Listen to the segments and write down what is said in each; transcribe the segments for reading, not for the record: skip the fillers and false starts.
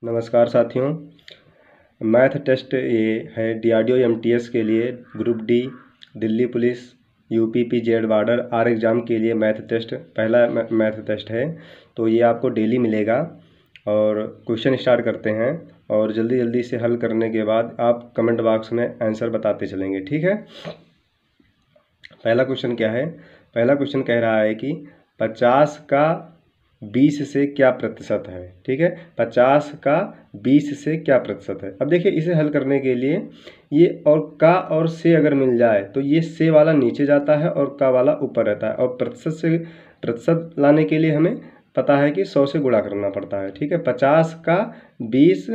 नमस्कार साथियों। Math test ये है DRDO MTS के लिए group D, Delhi police, UPPZ border or exam के लिए मैथ टेस्ट पहला मैथ टेस्ट है। तो ये आपको डेली मिलेगा और क्वेश्चन स्टार्ट करते हैं और जल्दी जल्दी से हल करने के बाद आप कमेंट बॉक्स में आंसर बताते चलेंगे, ठीक है। पहला क्वेश्चन क्या है? पहला क्वेश्चन कह रहा है कि 50 का 20 से क्या प्रतिशत है, ठीक है। 50 का 20 से क्या प्रतिशत है। अब देखिए इसे हल करने के लिए ये और का और से अगर मिल जाए तो ये से वाला नीचे जाता है और का वाला ऊपर रहता है, और प्रतिशत लाने के लिए हमें पता है कि 100 से गुणा करना पड़ता है, ठीक है। 50 का 20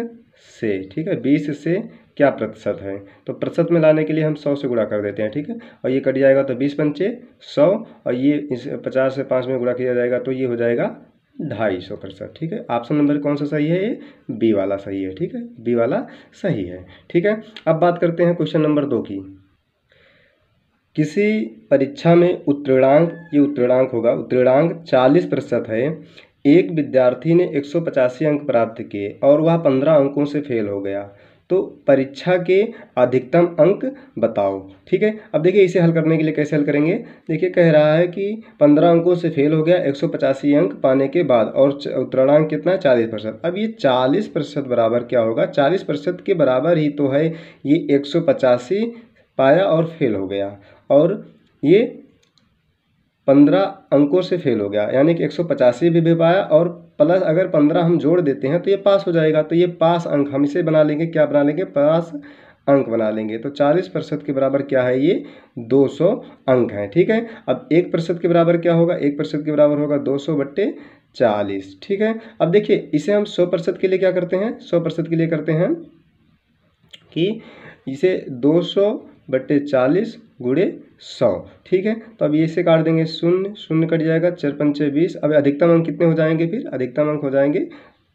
से, ठीक है, 20 से क्या प्रतिशत है, तो प्रतिशत में लाने के लिए हम 100 से गुणा कर देते हैं, ठीक है। और ये कट जाएगा तो 20 पंचे 100, और ये इस 50 से 5 में गुणा किया जाएगा तो ये हो जाएगा 250%, ठीक है। ऑप्शन नंबर कौन सा सही है? ये बी वाला सही है, ठीक है, बी वाला सही है, ठीक है। अब बात करते हैं क्वेश्चन नंबर 2 की। किसी परीक्षा में उत्तीर्णांक, ये उत्तीर्णांक होगा, उत्तीर्णांक 40% है। एक विद्यार्थी ने 185 अंक प्राप्त किए और वह 15 अंकों से फेल हो गया, तो परीक्षा के अधिकतम अंक बताओ, ठीक है। अब देखिए इसे हल करने के लिए कैसे हल करेंगे। देखिए कह रहा है कि 15 अंकों से फेल हो गया 185 अंक पाने के बाद, और उत्तीर्णांक कितना है? 40%। अब ये 40% बराबर क्या होगा? 40% के बराबर ही तो है ये 185 पाया और फेल हो गया, और ये 15 अंकों से फेल हो गया, यानी कि 185 भी पाया और प्लस अगर 15 हम जोड़ देते हैं तो ये पास हो जाएगा। तो ये पास अंक हम इसे बना लेंगे, क्या बना लेंगे? पास अंक बना लेंगे। तो 40% के बराबर क्या है? ये 200 अंक हैं, ठीक है। अब 1% के बराबर क्या होगा? 1% के बराबर होगा 200/40, ठीक है। अब देखिए इसे हम 100% के लिए क्या करते हैं? 100% के लिए करते हैं कि इसे 200/40 गुणे 100, ठीक है। तो अब ये इसे काट देंगे, शून्य शून्य कट जाएगा, 4 पंचे 20। अब अधिकतम अंक कितने हो जाएंगे? फिर अधिकतम अंक हो जाएंगे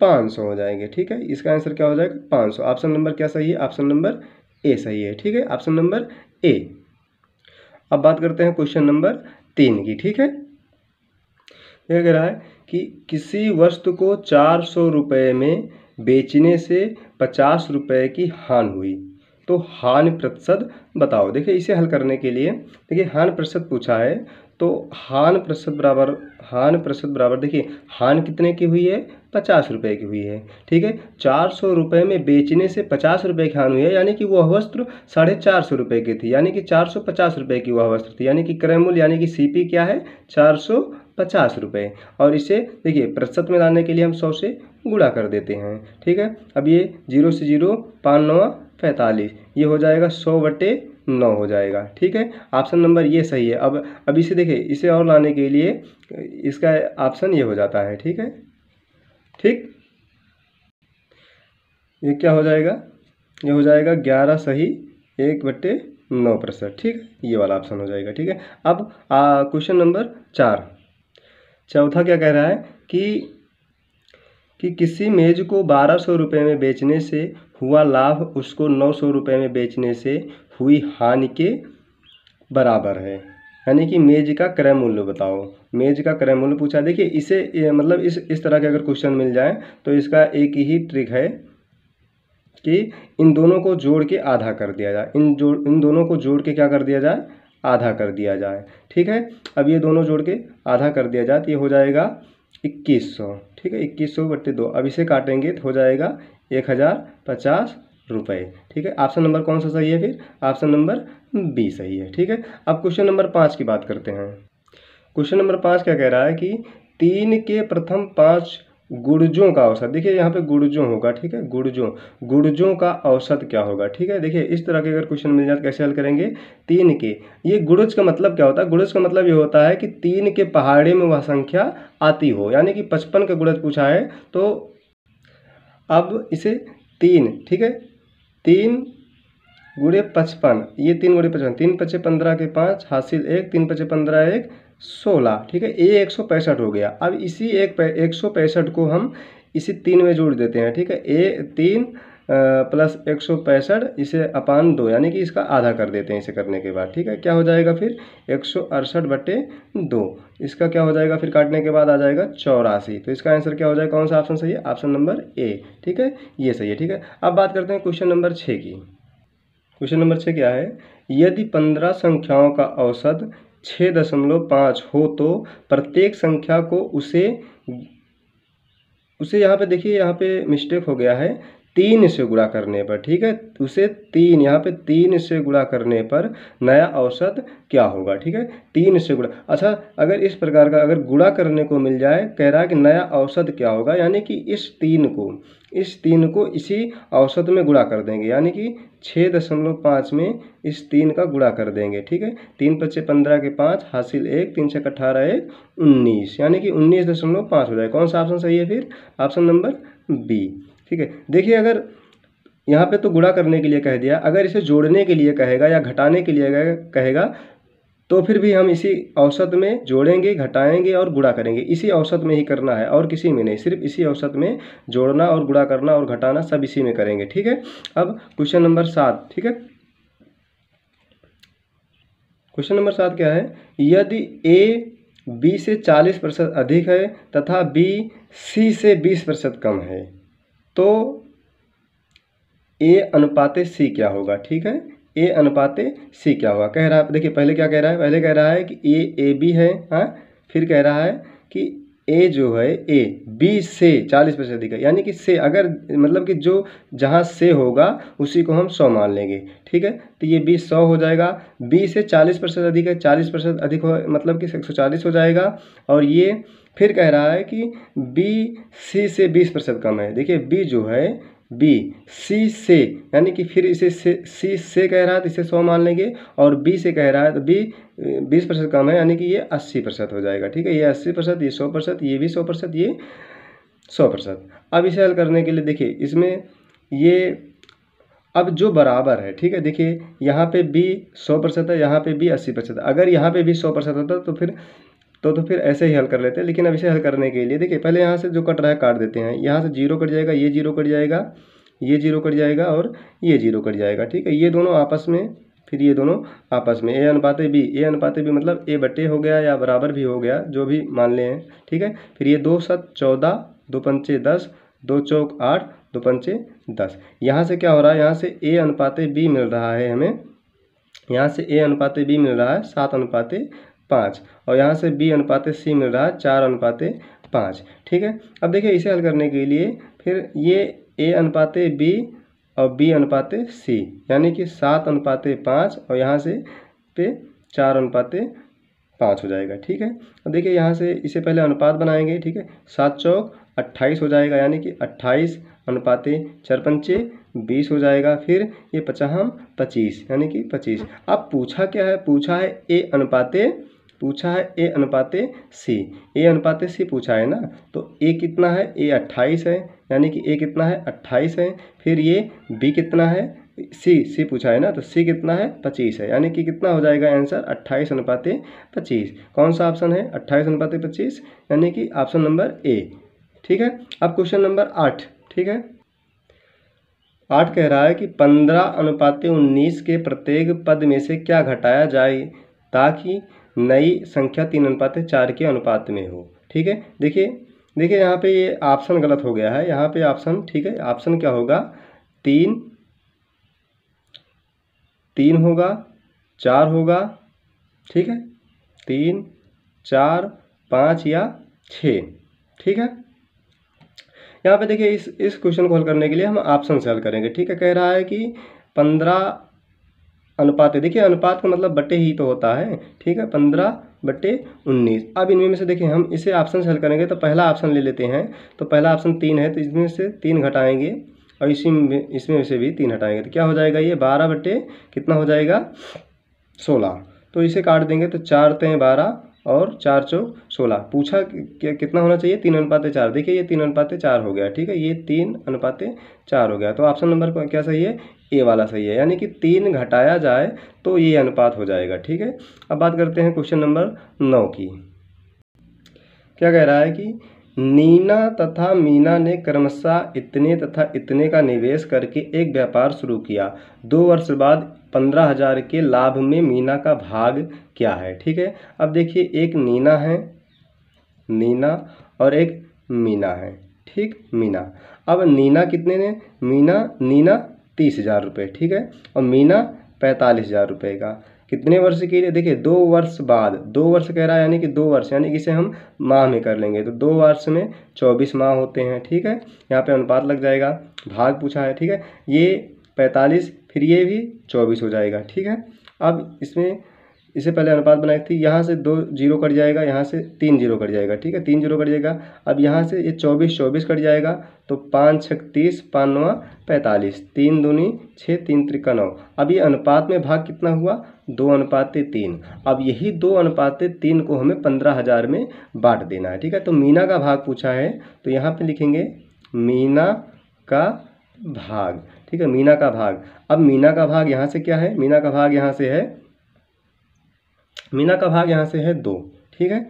500 हो जाएंगे, ठीक है। इसका आंसर क्या हो जाएगा? 500। ऑप्शन नंबर क्या सही है? ऑप्शन नंबर ए सही है, ठीक है, ऑप्शन नंबर ए। अब बात करते हैं क्वेश्चन नंबर 3 की, ठीक है। यह कह रहा है कि किसी वस्तु को 400 रुपये में बेचने से 50 रुपये की हानि हुई, तो हानि प्रतिशत बताओ। देखिए इसे हल करने के लिए देखिए हानि प्रतिशत पूछा है, तो हानि प्रतिशत बराबर देखिए हानि कितने की हुई है? 50 रुपये की हुई है, ठीक है। 400 रुपये में बेचने से 50 रुपये की हानि हुई है, यानी कि वह वस्त्र 450 रुपये की थी, यानी कि 450 रुपये की वह वस्त्र थी, यानी कि क्रय मूल्य यानी कि CP क्या है? 450 रुपये। और इसे देखिए प्रतिशत में लाने के लिए हम 100 से गुणा कर देते हैं, ठीक है। अब ये 0 से 0 5 9 45, ये हो जाएगा 100/9 हो जाएगा, ठीक है। ऑप्शन नंबर ये सही है। अब इसे देखिए, इसे और लाने के लिए इसका ऑप्शन ये हो जाता है, ठीक है, ठीक। ये क्या हो जाएगा? ये हो जाएगा 11 सही 1/9%, ठीक है, ये वाला ऑप्शन हो जाएगा, ठीक है। अब क्वेश्चन नंबर 4, चौथा क्या कह रहा है कि किसी मेज को 1200 रुपये में बेचने से हुआ लाभ उसको 900 रुपये में बेचने से हुई हानि के बराबर है, यानी कि मेज का क्रय मूल्य बताओ। मेज का क्रय मूल्य पूछा। देखिए इसे मतलब इस तरह के अगर क्वेश्चन मिल जाए तो इसका एक ही ट्रिक है कि इन दोनों को जोड़ के आधा कर दिया जाए। इन दोनों को जोड़ के क्या कर दिया जाए? आधा कर दिया जाए, ठीक है। अब ये दोनों जोड़ के आधा कर दिया जाए तो ये हो जाएगा 2100, ठीक है, 2100/2। अब इसे काटेंगे तो हो जाएगा 1050 रुपये, ठीक है। ऑप्शन नंबर कौन सा सही है? फिर ऑप्शन नंबर बी सही है, ठीक है। अब क्वेश्चन नंबर 5 की बात करते हैं। क्वेश्चन नंबर 5 क्या कह रहा है कि 3 के प्रथम 5 गुणजों का औसत। देखिए यहाँ पे गुणजों होगा, ठीक है, गुणजों का औसत क्या होगा, ठीक है। देखिए इस तरह के अगर क्वेश्चन मिल जाए तो कैसे हल करेंगे? 3 के, ये गुणज का मतलब क्या होता है? गुणज का मतलब ये होता है कि 3 के पहाड़े में वह संख्या आती हो, यानी कि 55 का गुणज पूछा है। तो अब इसे 3, ठीक है, 3 गुणे 55, ये 3 गुणे 55, 3 पचे 15 के 5 हासिल 1, 3 पचे 15 1 16, ठीक है, ये 165 हो गया। अब इसी 165 को हम इसी 3 में जोड़ देते हैं, ठीक है। 3 प्लस 165 इसे अपान 2, यानी कि इसका आधा कर देते हैं इसे करने के बाद। ठीक है, क्या हो जाएगा फिर 168/2, इसका क्या हो जाएगा फिर काटने के बाद आ जाएगा 84। तो इसका आंसर क्या हो जाएगा, कौन सा ऑप्शन सही है, ऑप्शन नंबर ए। ठीक है, ये सही है। ठीक है, अब बात करते हैं क्वेश्चन नंबर 6 की। क्वेश्चन नंबर 6 क्या है, यदि 15 संख्याओं का औसत 6.5 हो तो प्रत्येक संख्या को उसे यहाँ पे देखिए, यहाँ पे मिस्टेक हो गया है, 3 से गुणा करने पर। ठीक है, उसे 3, यहाँ पे 3 से गुणा करने पर नया औसत क्या होगा। ठीक है, 3 से गुणा, अच्छा अगर इस प्रकार का अगर गुणा करने को मिल जाए, कह रहा है कि नया औसत क्या होगा, यानी कि इस 3 को इसी औसत में गुणा कर देंगे, यानी कि 6.5 में इस 3 का गुणा कर देंगे। ठीक है, 3 × 5 = 15 के 5 हासिल 1, 3 × 6 = 18, 1 19, यानी कि 19.5 हो जाएगा। कौन सा ऑप्शन सही है फिर, ऑप्शन नंबर बी। ठीक है, देखिए अगर यहाँ पे तो गुणा करने के लिए कह दिया, अगर इसे जोड़ने के लिए कहेगा या घटाने के लिए कहेगा तो फिर भी हम इसी औसत में जोड़ेंगे, घटाएंगे और गुणा करेंगे, इसी औसत में ही करना है और किसी में नहीं, सिर्फ इसी औसत में जोड़ना और गुणा करना और घटाना सब इसी में करेंगे। ठीक है, अब क्वेश्चन नंबर 7। ठीक है, क्वेश्चन नंबर 7 क्या है, यदि ए बी से 40% अधिक है तथा बी सी से 20% कम है तो ए अनुपाते सी क्या होगा। ठीक है, ए अनुपाते सी क्या होगा, कह रहा है, देखिए पहले क्या कह रहा है, पहले कह रहा है कि ए बी है, हाँ, फिर कह रहा है कि ए जो है ए बी से 40% अधिक है, यानी कि से अगर मतलब कि जो जहाँ से होगा उसी को हम 100 मान लेंगे। ठीक है, तो ये बी 100 हो जाएगा, बी से 40% अधिक है, 40% अधिक हो मतलब कि 140 हो जाएगा। और ये फिर कह रहा है कि बी सी से 20% कम है, देखिए बी जो है बी सी से, यानी कि फिर इसे सी से कह रहा है तो इसे 100 मान लेंगे, और बी से कह रहा है तो बी 20% कम है, यानी कि ये 80% हो जाएगा। ठीक है, ये 80%, ये 100%, ये भी 100%, ये 100%। अब इसे हल करने के लिए देखिए इसमें ये अब जो बराबर है, ठीक है, देखिए यहाँ पे बी 100% है, यहाँ पे बी 80%। अगर यहाँ पे भी 100% होता तो फिर ऐसे ही हल कर लेते हैं, लेकिन अब इसे हल करने के लिए देखिए पहले यहाँ से जो कट रहा है काट देते हैं, यहाँ से 0 कट जाएगा, ये 0 कट जाएगा, ये 0 कट जाएगा और ये 0 कट जाएगा। ठीक है, ये दोनों आपस में, फिर ये दोनों आपस में, ए अनुपाते बी मतलब ए बटे हो गया या बराबर भी हो गया, जो भी मान ले हैं। ठीक है, फिर ये 2 × 7 = 14, 2 × 5 = 10, 2 × 4 = 8, 2 × 5 = 10। यहाँ से क्या हो रहा है, यहाँ से ए अनुपाते बी मिल रहा है हमें, यहाँ से ए अनुपाते बी मिल रहा है 7:5, और यहाँ से बी अनुपाते सी मिल रहा है 4:5। ठीक है, अब देखिए इसे हल करने के लिए फिर ये ए अनुपाते बी और बी अनुपाते सी, यानी कि 7:5 और यहाँ से पे 4:5 हो जाएगा। ठीक है, अब देखिए यहाँ से इसे पहले अनुपात बनाएंगे। ठीक है, 7 चौक 28 हो जाएगा, यानी कि 28:4 × 5 = 20 हो जाएगा। फिर ये 50 25, यानी कि 25। अब पूछा क्या है, पूछा है ए अनुपाते सी, ए अनुपाते सी पूछा है ना, तो ए कितना है, ए 28 है, यानी कि ए कितना है 28 है। फिर ये बी कितना है, सी पूछा है ना, तो सी कितना है 25 है, यानी कि कितना हो जाएगा आंसर 28:25। कौन सा ऑप्शन है 28:25, यानी कि ऑप्शन नंबर ए। ठीक है, अब क्वेश्चन नंबर 8। ठीक है, 8 कह रहा है कि 15:19 के प्रत्येक पद में से क्या घटाया जाए ताकि नई संख्या 3:4 के अनुपात में हो। ठीक है, देखिए यहाँ पे ये ऑप्शन गलत हो गया है, यहाँ पे ऑप्शन, ठीक है, ऑप्शन क्या होगा, 3 होगा, 4 होगा। ठीक है, 3, 4, 5 या 6। ठीक है, यहाँ पे देखिए इस क्वेश्चन को हल करने के लिए हम ऑप्शन से हल करेंगे। ठीक है, कह रहा है कि 15 अनुपात, देखिए अनुपात का मतलब बटे ही तो होता है। ठीक है, 15/19। अब इनमें से देखिए हम इसे ऑप्शन से हल करेंगे तो पहला ऑप्शन ले लेते हैं, तो पहला ऑप्शन 3 है, तो इसमें से 3 घटाएंगे और इसमें से भी 3 हटाएंगे, तो क्या हो जाएगा, ये 12 बटे कितना हो जाएगा 16। तो इसे काट देंगे तो 4 × 3 = 12 और 4 × 4 = 16। पूछा कितना होना चाहिए, 3:4। देखिए ये 3:4 हो गया। ठीक है, ये 3:4 हो गया, तो ऑप्शन नंबर क्या सही है, ए वाला सही है, यानी कि 3 घटाया जाए तो ये अनुपात हो जाएगा। ठीक है, अब बात करते हैं क्वेश्चन नंबर 9 की। क्या कह रहा है कि नीना तथा मीना ने क्रमशः इतने तथा इतने का निवेश करके एक व्यापार शुरू किया। 2 वर्ष बाद 15,000 के लाभ में मीना का भाग क्या है। ठीक है, अब देखिए एक नीना है, नीना और एक मीना है। ठीक, मीना। अब नीना कितने ने, नीना 30,000 रुपये। ठीक है, और मीना 45,000 रुपये का। कितने वर्ष के लिए, देखिए 2 वर्ष बाद, 2 वर्ष कह रहा है यानी कि 2 वर्ष, यानी कि इसे हम माह में कर लेंगे तो 2 वर्ष में 24 माह होते हैं। ठीक है, यहाँ पे अनुपात लग जाएगा, भाग पूछा है। ठीक है, ये 45 फिर ये भी 24 हो जाएगा। ठीक है, अब इसमें इससे पहले अनुपात बनाई थी, यहाँ से 2 जीरो कट जाएगा, यहाँ से 3 जीरो कट जाएगा। ठीक है, 3 जीरो कट जाएगा। अब यहाँ से ये 24 कट जाएगा तो 5 6 30, 5 9 45, 3 दूनी 6, 3 त्रिका 9। अब ये अनुपात में भाग कितना हुआ, 2:3। अब यही 2:3 को हमें 15,000 में बांट देना है। ठीक है, तो मीना का भाग पूछा है तो यहाँ पे लिखेंगे मीना का भाग। ठीक है, मीना का भाग। अब मीना का भाग यहाँ से क्या है, मीना का भाग यहाँ से है, मीना का भाग यहाँ से है 2। ठीक है,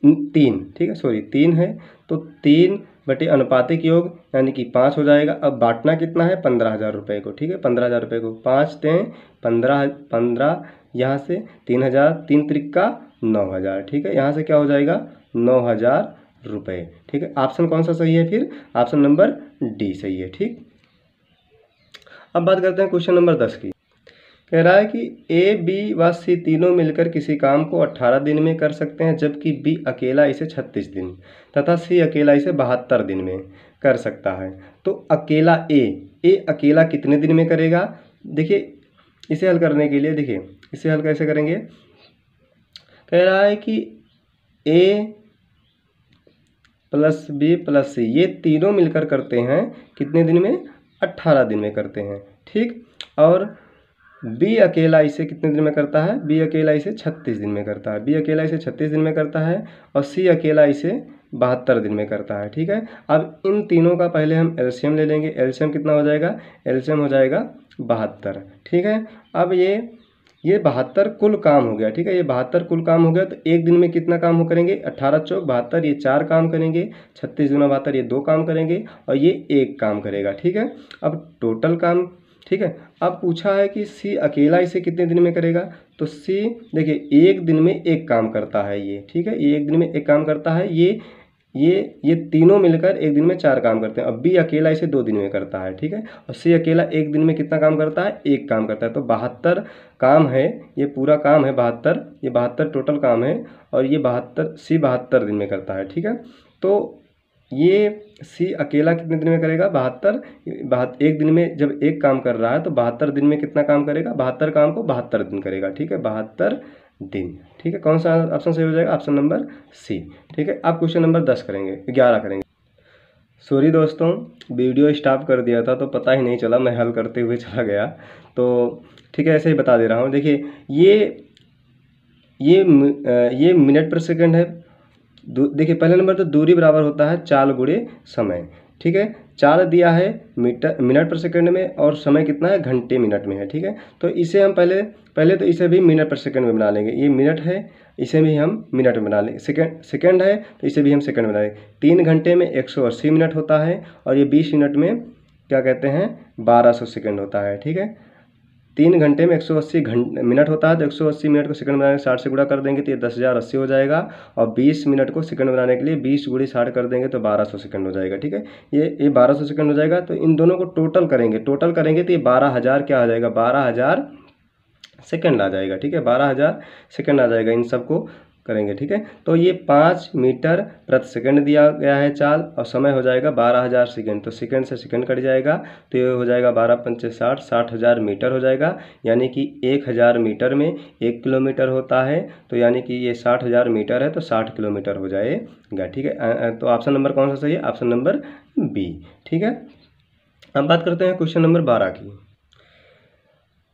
3, ठीक है, सॉरी 3 है तो 3 बटे अनुपातिक योग यानी कि 5 हो जाएगा। अब बांटना कितना है, 15,000 रुपये को। ठीक है, 15,000 रुपये को 5 × 15 यहाँ से 3,000, 3 त्रिका 9,000। ठीक है, यहाँ से क्या हो जाएगा 9,000 रुपये। ठीक है, ऑप्शन कौन सा सही है, फिर ऑप्शन नंबर डी सही है। ठीक, अब बात करते हैं क्वेश्चन नंबर 10 की। कह रहा है कि ए, बी व सी तीनों मिलकर किसी काम को 18 दिन में कर सकते हैं, जबकि बी अकेला इसे 36 दिन तथा सी अकेला इसे 72 दिन में कर सकता है। तो अकेला ए अकेला कितने दिन में करेगा। देखिए इसे हल करने के लिए, देखिए इसे हल कैसे करेंगे। कह रहा है कि ए प्लस बी प्लस सी ये तीनों मिलकर करते हैं कितने दिन में, 18 दिन में करते हैं। ठीक, और बी अकेला इसे कितने दिन में करता है, बी अकेला इसे 36 दिन में करता है, बी अकेला इसे 36 दिन में करता है, और सी अकेला इसे 72 दिन में करता है। ठीक है, अब इन तीनों का पहले हम एलसीएम ले लेंगे। एलसीएम कितना हो जाएगा, एलसीएम हो जाएगा 72। ठीक है, अब ये 72 कुल काम हो गया। ठीक है, ये 72 कुल काम हो गया तो एक दिन में कितना काम हो करेंगे, 18 चौक 72, ये 4 काम करेंगे, 36 दूना 72 ये 2 काम करेंगे, और ये 1 काम करेगा। ठीक है, अब टोटल काम। ठीक है, अब पूछा है कि सी अकेला इसे कितने दिन में करेगा, तो सी देखिए एक दिन में 1 काम करता है ये। ठीक है, ये एक दिन में 1 काम करता है, ये तीनों मिलकर एक दिन में 4 काम करते हैं। अब बी अकेला इसे 2 दिन में करता है। ठीक है, और सी अकेला एक दिन में कितना काम करता है, 1 काम करता है। तो 72 काम है, ये पूरा काम है 72, ये 72 टोटल काम है, और ये 72 सी 72 दिन में करता है। ठीक है, तो ये सी अकेला कितने दिन में करेगा, 72 एक दिन में जब 1 काम कर रहा है तो 72 दिन में कितना काम करेगा, 72 काम को 72 दिन करेगा। ठीक है, 72 दिन। ठीक है, कौन सा ऑप्शन सही हो जाएगा, ऑप्शन नंबर सी। ठीक है, अब क्वेश्चन नंबर 10 करेंगे, 11 करेंगे। सॉरी दोस्तों, वीडियो स्टॉप कर दिया था तो पता ही नहीं चला, मैं हल करते हुए चला गया। तो ठीक है, ऐसे ही बता दे रहा हूँ। देखिए ये मिनट पर सेकंड है। देखिए पहले नंबर तो दूरी बराबर होता है 4 गुणे समय। ठीक है, 4 दिया है मिनट पर सेकंड में, और समय कितना है, घंटे मिनट में है। ठीक है, तो इसे हम पहले तो इसे भी मिनट पर सेकंड में बना लेंगे। ये मिनट है, इसे भी हम मिनट में बना लेंगे। सेकंड है तो इसे भी हम सेकंड में बना लेंगे। 3 घंटे में 180 मिनट होता है, और ये 20 मिनट में क्या कहते हैं, 1200 सेकंड होता है। ठीक है, 3 घंटे में 180 मिनट होता है, तो 180 मिनट को सेकंड बनाने 60 से गुणा कर देंगे तो ये 10,080 हो जाएगा, और 20 मिनट को सेकंड बनाने के लिए 20 × 60 कर देंगे तो 1200 सेकंड हो जाएगा। ठीक है, ये 1200 सेकंड हो जाएगा। तो इन दोनों को टोटल करेंगे तो ये 12,000 क्या आ जाएगा, 12,000 सेकंड आ जाएगा। ठीक है, 12,000 सेकंड आ जाएगा, इन सबको करेंगे। ठीक है, तो ये 5 मीटर प्रति सेकंड दिया गया है चाल, और समय हो जाएगा 12,000 सेकंड। तो सेकंड से सेकंड कट जाएगा तो ये हो जाएगा 12 × 5 = 60, 60,000 मीटर हो जाएगा। यानी कि 1,000 मीटर में 1 किलोमीटर होता है, तो यानी कि ये 60,000 मीटर है तो 60 किलोमीटर हो जाएगा। ठीक है, तो ऑप्शन नंबर कौन सा सही है, ऑप्शन नंबर बी। ठीक है, अब बात करते हैं क्वेश्चन नंबर 12 की।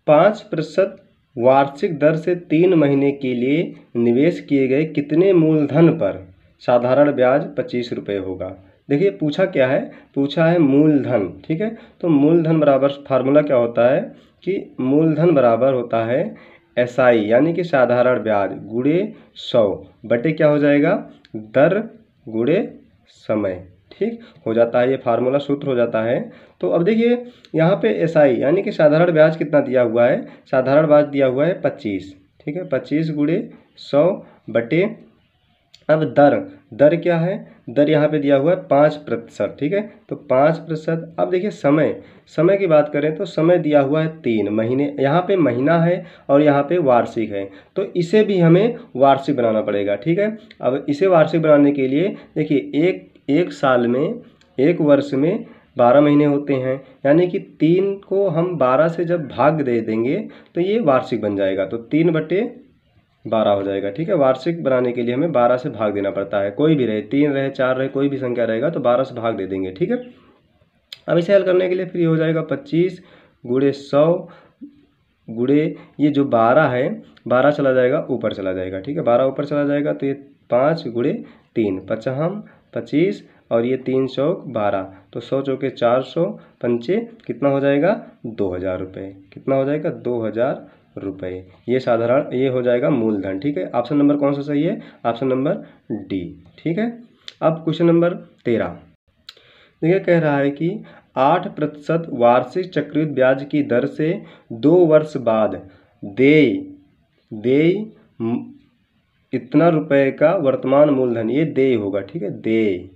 5% वार्षिक दर से 3 महीने के लिए निवेश किए गए कितने मूलधन पर साधारण ब्याज 25 रुपये होगा। देखिए पूछा क्या है, पूछा है मूलधन। ठीक है, तो मूलधन बराबर फार्मूला क्या होता है कि मूलधन बराबर होता है SI यानी कि साधारण ब्याज गुणे 100 बटे क्या हो जाएगा, दर गुणे समय। ठीक हो जाता है, ये फार्मूला सूत्र हो जाता है। तो अब देखिए यहाँ पे एसआई यानी कि साधारण ब्याज कितना दिया हुआ है, साधारण ब्याज दिया हुआ है 25। ठीक है, 25 गुणे 100 बटे, अब दर क्या है, दर यहाँ पे दिया हुआ है 5%। ठीक है, तो 5%। अब देखिए समय की बात करें तो समय दिया हुआ है 3 महीने, यहाँ पे महीना है और यहाँ पे वार्षिक है, तो इसे भी हमें वार्षिक बनाना पड़ेगा। ठीक है, अब इसे वार्षिक बनाने के लिए देखिए एक साल में, एक वर्ष में 12 महीने होते हैं, यानी कि 3 को हम 12 से जब भाग दे देंगे तो ये वार्षिक बन जाएगा, तो 3/12 हो जाएगा। ठीक है, वार्षिक बनाने के लिए हमें 12 से भाग देना पड़ता है, कोई भी रहे, 3 रहे, 4 रहे, कोई भी संख्या रहेगा तो 12 से भाग दे देंगे। ठीक है, अब इसे हल करने के लिए फिर ये हो जाएगा 25 गुणे 100 गुणे ये जो 12 है, 12 चला जाएगा ऊपर चला जाएगा। ठीक है, 12 ऊपर चला जाएगा तो ये 5 गुणे 3 पचहम 25 और ये 3 चौक 12, तो 100 चौके 400 पंचे कितना हो जाएगा 2000 रुपये। कितना हो जाएगा 2000 रुपये। ये साधारण, ये हो जाएगा मूलधन। ठीक है, ऑप्शन नंबर कौन सा सही है, ऑप्शन नंबर डी। ठीक है, अब क्वेश्चन नंबर 13 देखिए, कह रहा है कि 8% वार्षिक चक्रवृद्धि ब्याज की दर से 2 वर्ष बाद देय इतना रुपए का वर्तमान मूलधन, ये देय होगा। ठीक है, देय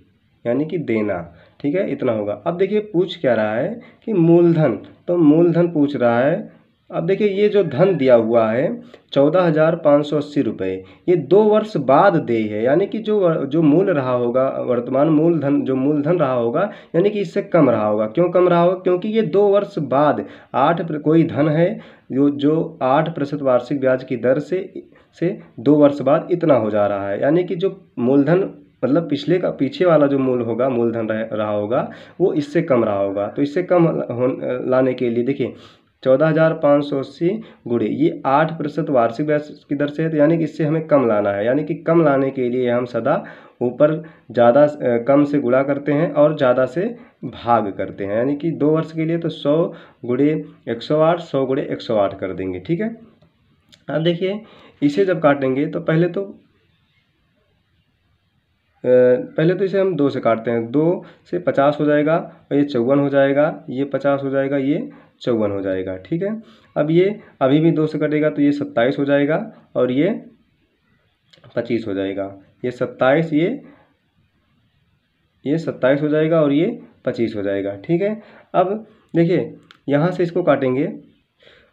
यानी कि देना। ठीक है, इतना होगा। अब देखिए पूछ क्या रहा है कि मूलधन, तो मूलधन पूछ रहा है। अब देखिए ये जो धन दिया हुआ है 14,580 रुपये, ये 2 वर्ष बाद देय है, यानी कि जो मूल रहा होगा, वर्तमान मूलधन जो मूलधन रहा होगा, यानी कि इससे कम रहा होगा। क्यों कम रहा होगा, क्योंकि ये 2 वर्ष बाद कोई धन है जो 8% वार्षिक ब्याज की दर से 2 वर्ष बाद इतना हो जा रहा है, यानी कि जो मूलधन मतलब पीछे वाला जो मूलधन रहा होगा वो इससे कम रहा होगा। तो इससे कम लाने के लिए देखिए 14,580 गुणे ये 8% वार्षिक ब्याज की दर से है, तो यानी कि इससे हमें कम लाना है, यानी कि कम लाने के लिए हम सदा ऊपर ज़्यादा कम से गुणा करते हैं और ज़्यादा से भाग करते हैं, यानी कि 2 वर्ष के लिए तो 100 गुणे 108 100 गुणे 108 कर देंगे। ठीक है, अब देखिए इसे जब काटेंगे तो पहले तो इसे हम 2 से काटते हैं, 2 से 50 हो जाएगा और ये 54 हो जाएगा, ये 50 हो जाएगा, ये 54 हो जाएगा। ठीक है, अब ये अभी भी 2 से कटेगा तो ये 27 हो जाएगा और ये 25 हो जाएगा, ये 27 ये 27 हो जाएगा और ये 25 हो जाएगा। ठीक है, अब देखिए यहाँ से इसको काटेंगे,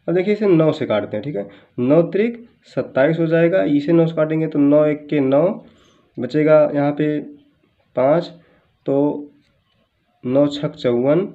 अब देखिए इसे 9 से काटते हैं। ठीक है, 9 त्रिक 27 हो जाएगा, इसे 9 से काटेंगे तो 9 1 के 9 बचेगा, यहाँ पे 5, तो 9 छक 54।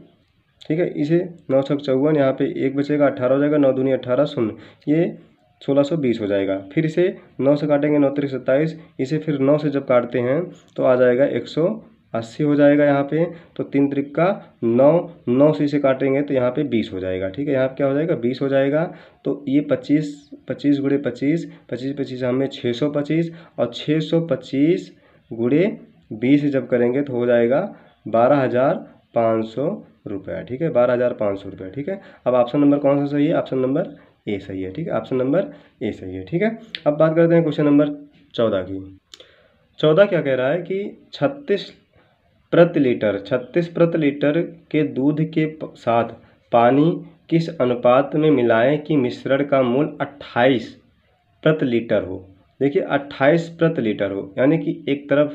ठीक है, इसे 9 छक 54, यहाँ पे 1 बचेगा, 18 हो जाएगा, 9 दूनी 18 शून्य, ये 1620 हो जाएगा। फिर इसे 9 से काटेंगे, 9 त्रिक 27, इसे फिर 9 से जब काटते हैं तो आ जाएगा 180 हो जाएगा यहाँ पे, तो 3 त्रिक का 9, 9 से इसे काटेंगे तो यहाँ पे 20 हो जाएगा। ठीक है, यहाँ पे क्या हो जाएगा 20 हो जाएगा, तो ये 25 गुणे 25 25 हमें 625 और 625 गुणे 20 जब करेंगे तो हो जाएगा 12,500 रुपया। ठीक है, 12,500 रुपया। ठीक है, अब ऑप्शन नंबर कौन सा सही है, ऑप्शन नंबर ए सही है। ठीक है, ऑप्शन नंबर ए सही है। ठीक है, अब बात करते हैं क्वेश्चन नंबर 14 की। 14 क्या कह रहा है कि 36 प्रति लीटर के दूध के साथ पानी किस अनुपात में मिलाएं कि मिश्रण का मूल्य 28 प्रति लीटर हो। देखिए 28 प्रति लीटर हो, यानी कि एक तरफ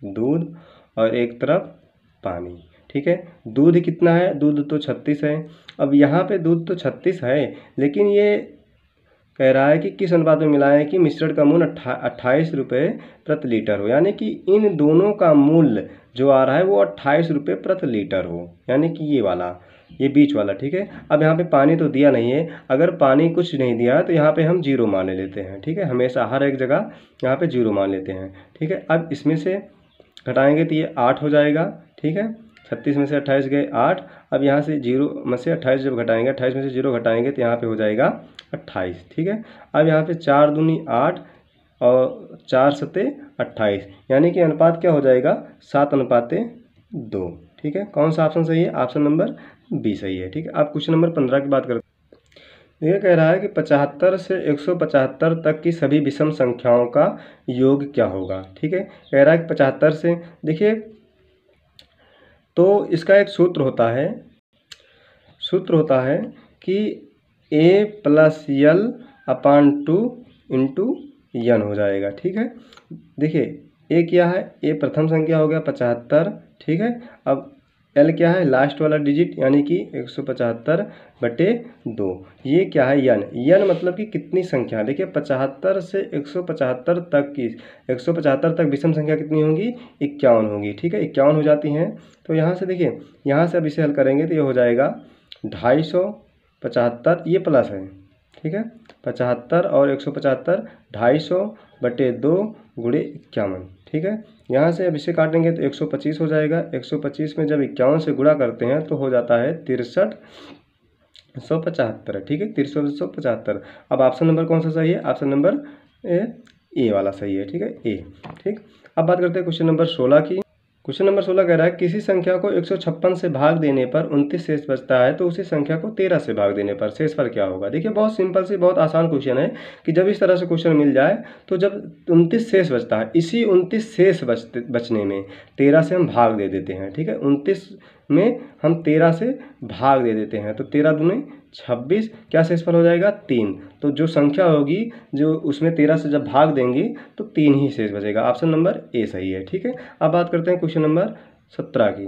दूध और एक तरफ पानी। ठीक है, दूध कितना है, दूध तो 36 है। अब यहाँ पे दूध तो 36 है, लेकिन ये कह रहा है कि किस अनुपात में मिलाएं कि मिश्रण का मूल्य 28 रुपये प्रति लीटर हो, यानी कि इन दोनों का मूल्य जो आ रहा है वो 28 रुपये प्रति लीटर हो, यानी कि ये वाला, ये बीच वाला। ठीक है, अब यहाँ पे पानी तो दिया नहीं है, अगर पानी कुछ नहीं दिया है तो यहाँ पे हम 0 मान लेते हैं। ठीक है, हमेशा हर एक जगह यहाँ पे 0 मान लेते हैं। ठीक है, अब इसमें से घटाएंगे तो ये 8 हो जाएगा। ठीक है, 36 में से 28 गए 8, अब यहाँ से 0 में से 28 जब घटाएंगे, 28 में से 0 घटाएंगे तो यहाँ पे हो जाएगा 28। ठीक है, अब यहाँ पे 4 दूनी 8 और 4 सते 28, यानी कि अनुपात क्या हो जाएगा 7:2। ठीक है, कौन सा ऑप्शन सही है, ऑप्शन नंबर बी सही है। ठीक है, अब क्वेश्चन नंबर 15 की बात करते हैं। ये कह रहा है कि 75 से 175 तक की सभी विषम संख्याओं का योग क्या होगा। ठीक है, कह रहा है कि 75 से, देखिए तो इसका एक सूत्र होता है कि a+l/2 इंटू n हो जाएगा। ठीक है, देखिए a क्या है, a प्रथम संख्या हो गया 75। ठीक है, अब l क्या है, लास्ट वाला डिजिट यानी कि 175/2। ये क्या है, n मतलब कि कितनी संख्या। देखिए 75 से 175 तक की 175 तक विषम संख्या कितनी होगी, 51 होगी। ठीक है, 51 हो जाती हैं। तो यहाँ से देखिए, यहाँ से अब इसे हल करेंगे तो ये हो जाएगा 250/75, ये प्लस है। ठीक है, 75 और 175, 250/2 × 51। ठीक है, यहाँ से अब इसे काटेंगे तो 125 हो जाएगा। 125 में जब 51 से गुणा करते हैं तो हो जाता है 6375। ठीक है, 6375। अब ऑप्शन नंबर कौन सा सही है, ऑप्शन नंबर ए वाला सही है। ठीक है, ए। ठीक, अब बात करते हैं क्वेश्चन नंबर 16 की। क्वेश्चन नंबर 16 कह रहा है किसी संख्या को 156 से भाग देने पर 29 शेष बचता है, तो उसी संख्या को 13 से भाग देने पर शेषफल क्या होगा। देखिए बहुत सिंपल सी, बहुत आसान क्वेश्चन है कि जब इस तरह से क्वेश्चन मिल जाए तो जब 29 शेष बचता है, इसी 29 शेष बचने में 13 से हम भाग दे देते हैं। ठीक है, 29 में हम 13 से भाग दे देते हैं तो 13 दूने 26, क्या शेषफल हो जाएगा 3। तो जो संख्या होगी जो उसमें 13 से जब भाग देंगे तो 3 ही शेष बचेगा। ऑप्शन नंबर ए सही है। ठीक है, अब बात करते हैं क्वेश्चन नंबर 17 की।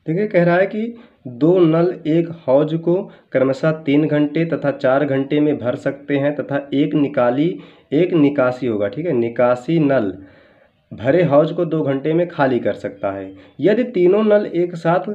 देखिए कह रहा है कि 2 नल एक हौज को क्रमशः 3 घंटे तथा 4 घंटे में भर सकते हैं तथा एक निकासी होगा। ठीक है, निकासी नल भरे हौज को 2 घंटे में खाली कर सकता है। यदि तीनों नल एक साथ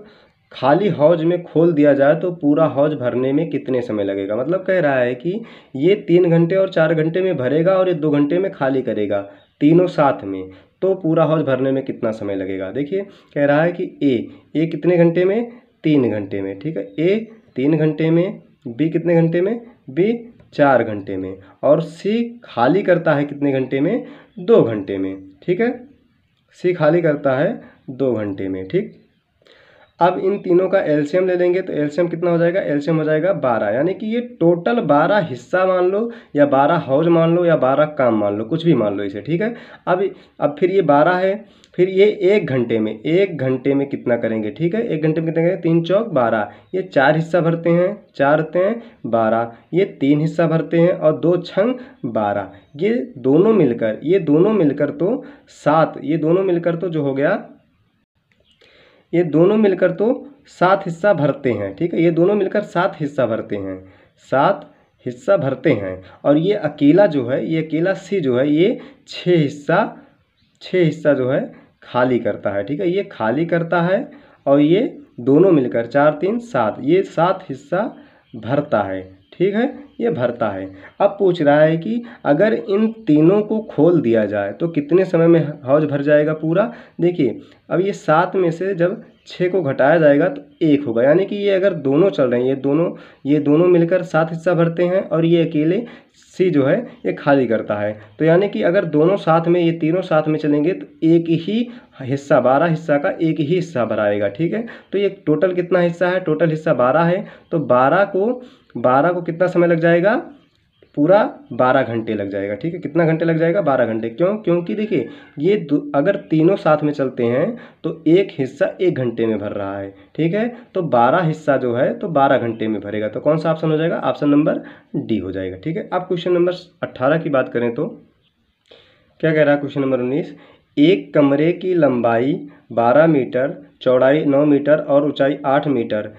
खाली हौज में खोल दिया जाए तो पूरा हौज भरने में कितने समय लगेगा। मतलब कह रहा है कि ये 3 घंटे और 4 घंटे में भरेगा और ये 2 घंटे में खाली करेगा, तीनों साथ में, तो पूरा हौज भरने में कितना समय लगेगा। देखिए कह रहा है कि ए कितने घंटे में, 3 घंटे में। ठीक है, ए 3 घंटे में, बी कितने घंटे में, बी 4 घंटे में, और सी खाली करता है कितने घंटे में, 2 घंटे में। ठीक है, सी खाली करता है 2 घंटे में। ठीक, अब इन तीनों का एलसीएम ले लेंगे तो एलसीएम कितना हो जाएगा, एलसीएम हो जाएगा 12। यानी कि ये टोटल 12 हिस्सा मान लो या 12 हौज मान लो या 12 काम मान लो, कुछ भी मान लो इसे। ठीक है, अब फिर ये 12 है, फिर ये 1 घंटे में कितना करेंगे। ठीक है, 1 घंटे में कितना करेंगे, 3 चौक 12, ये 4 हिस्सा भरते हैं, 4 होते हैं 12, ये 3 हिस्सा भरते हैं और 2 छंग 12, ये दोनों मिलकर तो 7, ये दोनों मिलकर तो जो हो गया, ये दोनों मिलकर तो 7 हिस्सा भरते हैं। ठीक है, ये दोनों मिलकर 7 हिस्सा भरते हैं, 7 हिस्सा भरते हैं, और ये अकेला जो है, ये अकेला सी जो है, ये 6 हिस्सा जो है खाली करता है। ठीक है, ये खाली करता है और ये दोनों मिलकर 4 3 7, ये 7 हिस्सा भरता है। ठीक है, ये भरता है। अब पूछ रहा है कि अगर इन तीनों को खोल दिया जाए तो कितने समय में हौज भर जाएगा पूरा। देखिए अब ये 7 में से जब 6 को घटाया जाएगा तो 1 होगा, यानी कि ये अगर दोनों चल रहे हैं, ये दोनों मिलकर 7 हिस्सा भरते हैं और ये अकेले सी जो है ये खाली करता है। तो यानी कि अगर दोनों साथ में, ये तीनों साथ में चलेंगे तो एक ही हिस्सा, 12 हिस्सा का एक ही हिस्सा भराएगा। ठीक है, तो ये टोटल कितना हिस्सा है, टोटल हिस्सा 12 है, तो 12 को कितना समय लग जाएगा, पूरा 12 घंटे लग जाएगा। ठीक है, कितना घंटे लग जाएगा, 12 घंटे। क्योंकि देखिए ये अगर तीनों साथ में चलते हैं तो एक हिस्सा 1 घंटे में भर रहा है। ठीक है, तो 12 हिस्सा जो है तो 12 घंटे में भरेगा। तो कौन सा ऑप्शन हो जाएगा, ऑप्शन नंबर डी हो जाएगा। ठीक है, अब क्वेश्चन नंबर 18 की बात करें तो क्या कह रहा है क्वेश्चन नंबर 19, एक कमरे की लंबाई 12 मीटर, चौड़ाई 9 मीटर और ऊंचाई 8 मीटर,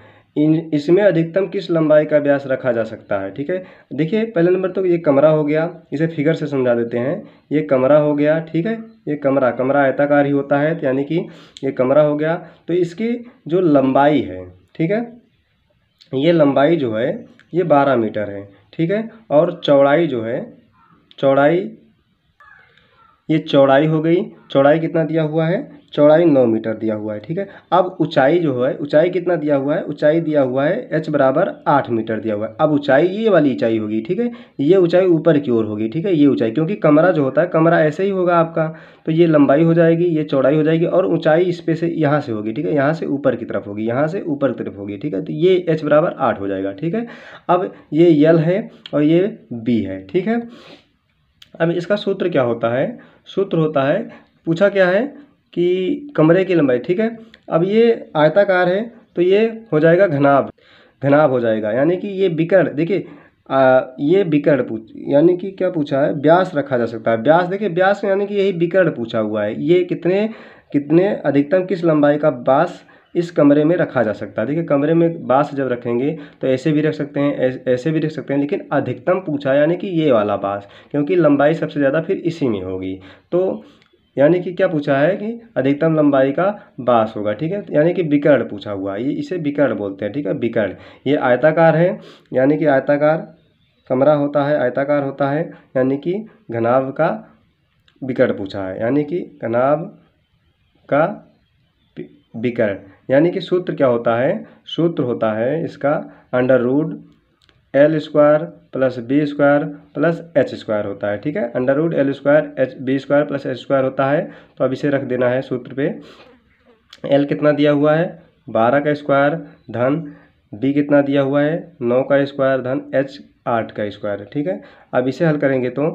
इसमें अधिकतम किस लंबाई का व्यास रखा जा सकता है। ठीक है, देखिए पहले नंबर तो ये कमरा हो गया, इसे फिगर से समझा देते हैं। ये कमरा हो गया, ठीक है, ये कमरा आयताकार ही होता है, यानी कि ये कमरा हो गया। तो इसकी जो लंबाई है, ठीक है, ये लंबाई जो है ये 12 मीटर है। ठीक है, और चौड़ाई जो है, ये चौड़ाई हो गई, चौड़ाई कितना दिया हुआ है, चौड़ाई 9 मीटर दिया हुआ है, ठीक है। अब ऊंचाई जो है, ऊंचाई कितना दिया हुआ है, ऊंचाई दिया हुआ है h बराबर 8 मीटर दिया हुआ है। अब ऊंचाई ये वाली ऊंचाई होगी, ठीक है, ये ऊंचाई ऊपर की ओर होगी, ठीक है, ये ऊंचाई, क्योंकि कमरा जो होता है कमरा ऐसे ही होगा आपका, तो ये लंबाई हो जाएगी, ये चौड़ाई हो जाएगी, और ऊंचाई इस पे से यहाँ से होगी, ठीक है, यहाँ से ऊपर की तरफ होगी, यहाँ से ऊपर की तरफ होगी, ठीक है। तो ये h बराबर 8 हो जाएगा, ठीक है। अब ये l है और ये b है, ठीक है। अब इसका सूत्र क्या होता है, सूत्र होता है, पूछा क्या है कि कमरे की लंबाई, ठीक है। अब ये आयताकार है तो ये हो जाएगा घनाभ, घनाभ हो जाएगा, यानी कि ये विकर्ण, देखिए ये विकर्ण यानी कि क्या पूछा है, व्यास रखा जा सकता है, व्यास, देखिए व्यास यानी कि यही विकर्ण पूछा हुआ है, ये कितने कितने अधिकतम किस लंबाई का बाँस इस कमरे में रखा जा सकता है। देखिए कमरे में बाँस जब रखेंगे तो ऐसे भी रख सकते हैं, ऐसे भी रख सकते हैं, लेकिन अधिकतम पूछा यानी कि ये वाला बाँस, क्योंकि लंबाई सबसे ज़्यादा फिर इसी में होगी। तो यानी कि क्या पूछा है कि अधिकतम लंबाई का बाँस होगा, ठीक है, यानी कि विकर्ण पूछा हुआ है, ये इसे विकर्ण बोलते हैं, ठीक है, विकर्ण। ये आयताकार है, यानी कि आयताकार कमरा होता है, आयताकार होता है, यानी कि घनाभ का विकर्ण पूछा है, यानी कि घनाभ का विकर्ण। यानी कि सूत्र क्या होता है, सूत्र होता है इसका under root L square plus B square plus H square होता है, ठीक है, under root L square H B square plus H square होता है। तो अब इसे रख देना है सूत्र पे। एल कितना दिया हुआ है, 12 का स्क्वायर धन बी कितना दिया हुआ है, 9 का स्क्वायर धन एच 8 का स्क्वायर, ठीक है। अब इसे हल करेंगे तो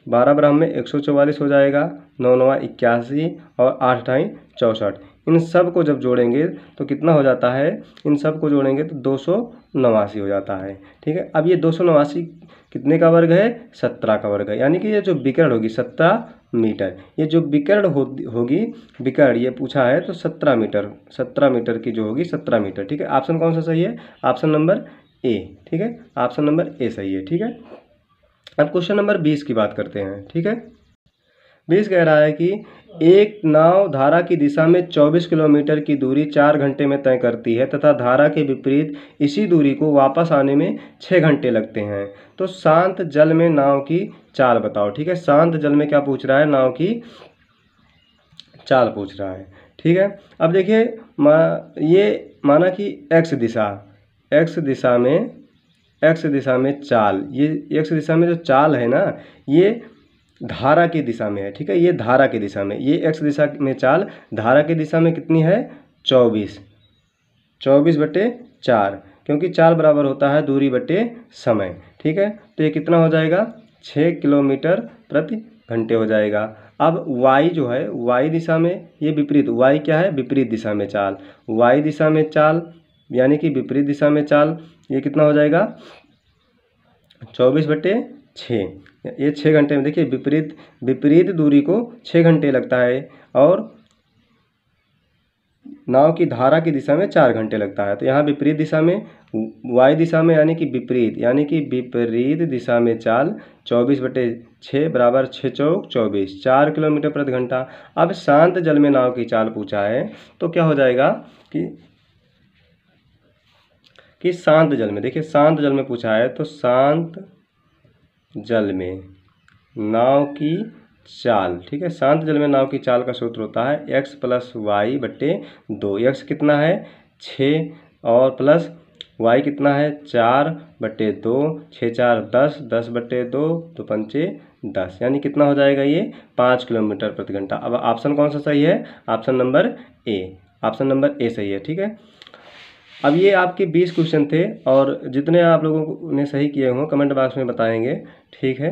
12 बराबर में 144 हो जाएगा, 9 9 81 और 8 ढाई 64। इन सब को जब जोड़ेंगे तो कितना हो जाता है, इन सब को जोड़ेंगे तो 289 हो जाता है, ठीक है। अब ये 289 कितने का वर्ग है, 17 का वर्ग है, यानी कि ये जो विकर्ण होगी 17 मीटर, ये जो विकर्ण होगी विकर्ण ये पूछा है तो 17 मीटर, 17 मीटर की जो होगी 17 मीटर, ठीक है। ऑप्शन कौन सा सही है, ऑप्शन नंबर ए, ठीक है, ऑप्शन नंबर ए सही है, ठीक है। अब क्वेश्चन नंबर 20 की बात करते हैं, ठीक है। 20 कह रहा है कि एक नाव धारा की दिशा में 24 किलोमीटर की दूरी 4 घंटे में तय करती है तथा धारा के विपरीत इसी दूरी को वापस आने में 6 घंटे लगते हैं, तो शांत जल में नाव की चाल बताओ, ठीक है। शांत जल में क्या पूछ रहा है, नाव की चाल पूछ रहा है, ठीक है। अब देखिए ये माना कि एक्स दिशा में चाल, ये एक्स दिशा में जो चाल है ना, ये धारा की दिशा में है, ठीक है, ये धारा की दिशा में, ये एक्स दिशा में चाल धारा की दिशा में कितनी है, 24 बटे 4, क्योंकि चाल बराबर होता है दूरी बटे समय, ठीक है। तो ये कितना हो जाएगा, 6 किलोमीटर प्रति घंटे हो जाएगा। अब y जो है, y दिशा में ये विपरीत, y क्या है, विपरीत दिशा में चाल, y दिशा में चाल यानी कि विपरीत दिशा में चाल, ये कितना हो जाएगा, 24 बटे 6, ये 6 घंटे में, देखिए विपरीत दूरी को 6 घंटे लगता है और नाव की धारा की दिशा में 4 घंटे लगता है। तो यहाँ विपरीत दिशा में, y दिशा में यानी कि विपरीत दिशा में चाल 24 बटे 6 बराबर 6 चौक 24, 4 किलोमीटर प्रति घंटा। अब शांत जल में नाव की चाल पूछा है तो क्या हो जाएगा कि शांत जल में, देखिए शांत जल में पूछा है तो शांत जल में नाव की चाल, ठीक है, शांत जल में नाव की चाल का सूत्र होता है x प्लस वाई बटे 2। एक्स कितना है 6 और प्लस y कितना है 4 बटे 2, 6 4 10, 10 बटे 2 तो 5 10, यानी कितना हो जाएगा ये 5 किलोमीटर प्रति घंटा। अब ऑप्शन कौन सा सही है, option number A, option number A सही है, ठीक है। अब ये आपके 20 क्वेश्चन थे और जितने आप लोगों ने सही किए हों कमेंट बॉक्स में बताएंगे, ठीक है।